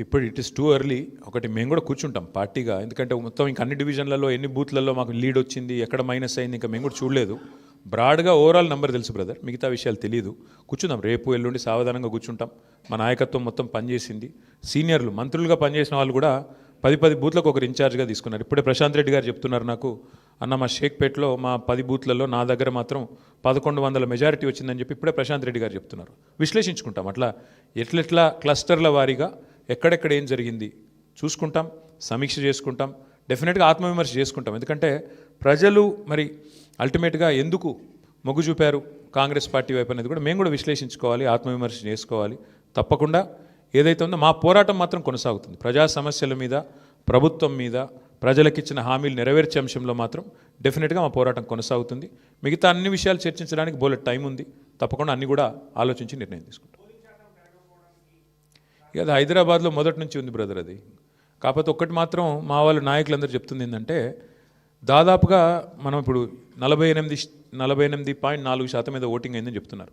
ఇప్పుడు it is too early. ఒకటి మేము కూడా కూర్చుంటాం పార్టీగా, ఎందుకంటే మొత్తం ఇంకా అన్ని డివిజన్లలో ఎన్ని బూత్లలో మాకు లీడ్ వచ్చింది, ఎక్కడ మైనస్ అయింది, ఇంకా మేము కూడా చూడలేదు. బ్రాడ్గా ఓవరాల్ నెంబర్ తెలుసు బ్రదర్, మిగతా విషయాలు తెలియదు. కూర్చుందాం, రేపు ఎల్లుండి సావధానంగా కూర్చుంటాం. మా నాయకత్వం మొత్తం పనిచేసింది. సీనియర్లు మంత్రులుగా పనిచేసిన వాళ్ళు కూడా 10 బూత్లకు ఒకరు ఇన్ఛార్జ్గా తీసుకున్నారు. ఇప్పుడే ప్రశాంత్ రెడ్డి గారు చెప్తున్నారు నాకు, అన్న మా షేక్పేట్లో మా 10 బూత్లలో నా దగ్గర మాత్రం 1100 మెజారిటీ వచ్చిందని చెప్పి ఇప్పుడే ప్రశాంత్ రెడ్డి గారు చెప్తున్నారు. విశ్లేషించుకుంటాం, అట్లా ఎట్లెట్లా క్లస్టర్ల వారీగా ఎక్కడెక్కడ ఏం జరిగింది చూసుకుంటాం, సమీక్ష చేసుకుంటాం, డెఫినెట్గా ఆత్మవిమర్శ చేసుకుంటాం. ఎందుకంటే ప్రజలు మరి అల్టిమేట్గా ఎందుకు మొగ్గు చూపారు కాంగ్రెస్ పార్టీ వైపు అనేది కూడా మేము కూడా విశ్లేషించుకోవాలి, ఆత్మవిమర్శ చేసుకోవాలి. తప్పకుండా ఏదైతే ఉందో మా పోరాటం మాత్రం కొనసాగుతుంది. ప్రజా సమస్యల మీద, ప్రభుత్వం మీద, ప్రజలకు ఇచ్చిన హామీలు నెరవేర్చే అంశంలో మాత్రం డెఫినెట్గా మా పోరాటం కొనసాగుతుంది. మిగతా అన్ని విషయాలు చర్చించడానికి బోలెట్ టైం ఉంది. తప్పకుండా అన్ని కూడా ఆలోచించి నిర్ణయం తీసుకుంటాం. ఇక అది హైదరాబాద్లో మొదటి నుంచి ఉంది బ్రదర్ అది. కాకపోతే ఒక్కటి మాత్రం మా వాళ్ళు నాయకులందరూ చెప్తుంది ఏంటంటే, దాదాపుగా మనం ఇప్పుడు 48.4% మీద ఓటింగ్ అయిందని చెప్తున్నారు.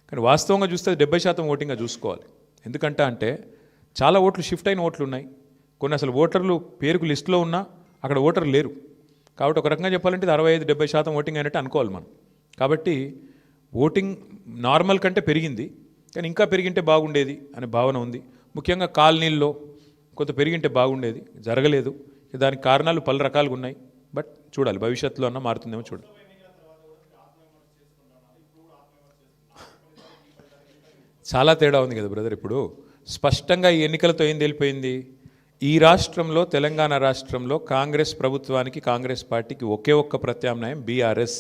కానీ వాస్తవంగా చూస్తే 70% ఓటింగ్గా చూసుకోవాలి. ఎందుకంటే చాలా ఓట్లు షిఫ్ట్ అయిన ఓట్లు ఉన్నాయి, కొన్ని అసలు ఓటర్లు పేరుకు లిస్టులో ఉన్నా అక్కడ ఓటర్లు లేరు. కాబట్టి ఒక రకంగా చెప్పాలంటే 65-70% ఓటింగ్ అయినట్టు అనుకోవాలి మనం. కాబట్టి ఓటింగ్ నార్మల్ కంటే పెరిగింది, కానీ ఇంకా పెరిగింటే బాగుండేది అనే భావన ఉంది. ముఖ్యంగా కాలనీల్లో కొంత పెరిగింటే బాగుండేది, జరగలేదు. దానికి కారణాలు పలు రకాలుగా ఉన్నాయి. బట్ చూడాలి, భవిష్యత్తులో అన్నా మారుతుందేమో చూడాలి. చాలా తేడా ఉంది కదా బ్రదర్. ఇప్పుడు స్పష్టంగా ఈ ఎన్నికలతో ఏం తెలిపోయింది, ఈ రాష్ట్రంలో, తెలంగాణ రాష్ట్రంలో కాంగ్రెస్ ప్రభుత్వానికి, కాంగ్రెస్ పార్టీకి ఒకే ఒక్క ప్రత్యామ్నాయం బీఆర్ఎస్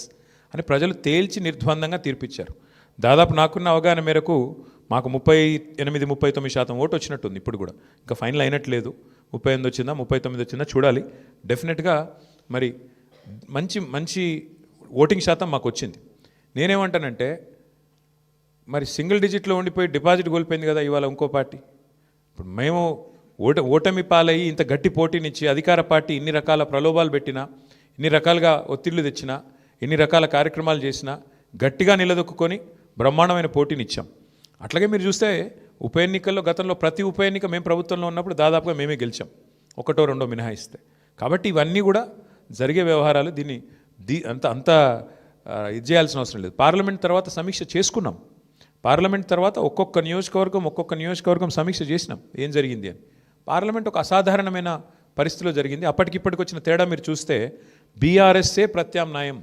అని ప్రజలు తేల్చి నిర్ద్వందంగా తీర్పిచ్చారు. దాదాపు నాకున్న అవగాహన మేరకు మాకు 38-39% ఓటు వచ్చినట్టుంది. ఇప్పుడు కూడా ఇంకా ఫైనల్ అయినట్లేదు. 38 వచ్చిందా 39 వచ్చిందా చూడాలి. డెఫినెట్గా మరి మంచి ఓటింగ్ శాతం మాకు వచ్చింది. నేనేమంటానంటే, మరి సింగిల్ డిజిట్లో ఉండిపోయి డిపాజిట్ కోల్పోయింది కదా ఇవాళ ఇంకో పార్టీ. ఇప్పుడు మేము ఓటమి పాలయ్యి ఇంత గట్టి పోటీనిచ్చి అధికార పార్టీ ఇన్ని రకాల ప్రలోభాలు పెట్టినా, ఇన్ని రకాలుగా ఒత్తిళ్లు తెచ్చినా, ఎన్ని రకాల కార్యక్రమాలు చేసినా గట్టిగా నిలదొక్కుని బ్రహ్మాండమైన పోటీనిచ్చాం. అట్లాగే మీరు చూస్తే ఉప ఎన్నికల్లో గతంలో ప్రతి ఉప ఎన్నిక మేము ప్రభుత్వంలో ఉన్నప్పుడు దాదాపుగా మేమే గెలిచాం, 1-2 మినహాయిస్తే. కాబట్టి ఇవన్నీ కూడా జరిగే వ్యవహారాలు. దీన్ని అంత ఇది చేయాల్సిన అవసరం లేదు. పార్లమెంట్ తర్వాత సమీక్ష చేసుకున్నాం. పార్లమెంట్ తర్వాత ఒక్కొక్క నియోజకవర్గం సమీక్ష చేసినాం ఏం జరిగింది అని. పార్లమెంట్ ఒక అసాధారణమైన పరిస్థితిలో జరిగింది. అప్పటికిప్పటికి వచ్చిన తేడా మీరు చూస్తే బీఆర్ఎస్ఏ ప్రత్యామ్నాయం,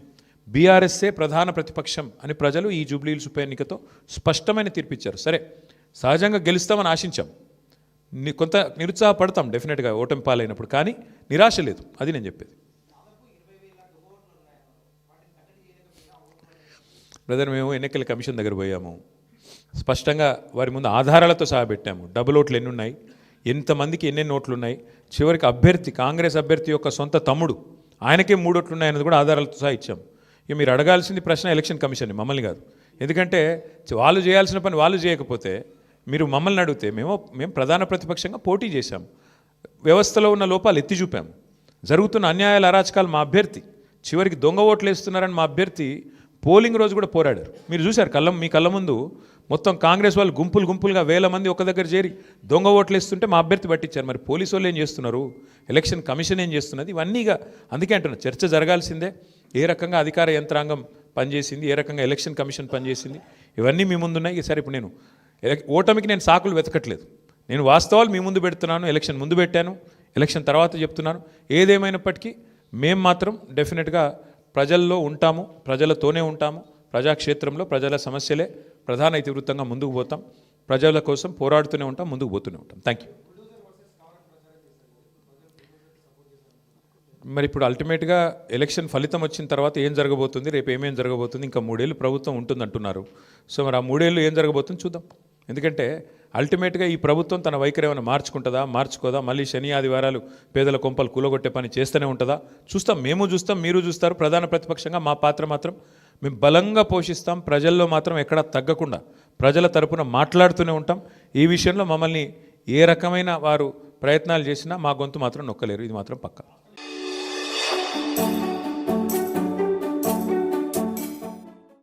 బీఆర్ఎస్ఏ ప్రధాన ప్రతిపక్షం అని ప్రజలు ఈ జూబ్లీహిల్స్ ఉప ఎన్నికతో స్పష్టమైన తీర్పిచ్చారు. సరే, సహజంగా గెలుస్తామని ఆశించాం, కొంత నిరుత్సాహపడతాం డెఫినెట్గా ఓటమి పాలైనప్పుడు, కానీ నిరాశ లేదు. అది నేను చెప్పేది. బ్రదర్, మేము ఎన్నికల కమిషన్ దగ్గర పోయాము, స్పష్టంగా వారి ముందు ఆధారాలతో సహా పెట్టాము. డబుల్ ఓట్లు ఎన్ని ఉన్నాయి, ఎంతమందికి ఎన్నెన్ని ఓట్లు ఉన్నాయి, చివరికి అభ్యర్థి, కాంగ్రెస్ అభ్యర్థి యొక్క సొంత తమ్ముడు, ఆయనకే 3 ఓట్లు ఉన్నాయన్నది కూడా ఆధారాలతో సహా ఇచ్చాము. ఇక మీరు అడగాల్సింది ప్రశ్న ఎలక్షన్ కమిషన్ని, మమ్మల్ని కాదు. ఎందుకంటే వాళ్ళు చేయాల్సిన పని వాళ్ళు చేయకపోతే మీరు మమ్మల్ని అడిగితే మేము ప్రధాన ప్రతిపక్షంగా పోటీ చేశాము, వ్యవస్థలో ఉన్న లోపాలు ఎత్తి చూపాము, జరుగుతున్న అన్యాయాల అరాచకాలు మా అభ్యర్థి, చివరికి దొంగ ఓట్లు వేస్తున్నారని మా అభ్యర్థి పోలింగ్ రోజు కూడా పోరాడారు. మీరు చూశారు, మీ కళ్ళ ముందు మొత్తం కాంగ్రెస్ వాళ్ళు గుంపులుగా 1000 మంది ఒక దగ్గర చేరి దొంగ ఓట్లు వేస్తుంటే మా అభ్యర్థి పట్టించారు. మరి పోలీసు వాళ్ళు ఏం చేస్తున్నారు, ఎలక్షన్ కమిషన్ ఏం చేస్తున్నది, ఇవన్నీగా అందుకే అంటున్నారు చర్చ జరగాల్సిందే. ఏ రకంగా అధికార యంత్రాంగం పనిచేసింది, ఏ రకంగా ఎలక్షన్ కమిషన్ పనిచేసింది, ఇవన్నీ మీ ముందున్నాయి. సరే, ఇప్పుడు నేను ఓటమికి నేను సాకులు వెతకట్లేదు, నేను వాస్తవాలు మీ ముందు పెడుతున్నాను. ఎలక్షన్ ముందు పెట్టాను, ఎలక్షన్ తర్వాత చెప్తున్నాను. ఏదేమైనప్పటికీ మేము మాత్రం డెఫినెట్గా ప్రజల్లో ఉంటాము, ప్రజలతోనే ఉంటాము. ప్రజాక్షేత్రంలో ప్రజల సమస్యలే ప్రధాన ఇతివృత్తంగా ముందుకు పోతాం, ప్రజల కోసం పోరాడుతూనే ఉంటాం, ముందుకు పోతూనే ఉంటాం. Thank you. మరి ఇప్పుడు అల్టిమేట్గా ఎలక్షన్ ఫలితం వచ్చిన తర్వాత ఏం జరగబోతుంది, రేపు ఏమేం జరగబోతుంది, ఇంకా 3 ఏళ్ళు ప్రభుత్వం ఉంటుంది అంటున్నారు. సో మరి ఆ 3 ఏళ్ళు ఏం జరగబోతుంది చూద్దాం. ఎందుకంటే అల్టిమేట్గా ఈ ప్రభుత్వం తన వైఖరి ఏమైనా మార్చుకుంటుందా, మార్చుకోదా, మళ్ళీ శని ఆదివారాలు పేదల కొంపలు కూలగొట్టే పని చేస్తూనే ఉంటుందా చూస్తాం. మేము చూస్తాం, మీరు చూస్తారు. ప్రధాన ప్రతిపక్షంగా మా పాత్ర మాత్రం మేము బలంగా పోషిస్తాం. ప్రజల్లో మాత్రం ఎక్కడా తగ్గకుండా ప్రజల తరపున మాట్లాడుతూనే ఉంటాం. ఈ విషయంలో మమ్మల్ని ఏ రకమైన వారు ప్రయత్నాలు చేసినా మా గొంతు మాత్రం నొక్కలేరు, ఇది మాత్రం పక్కా.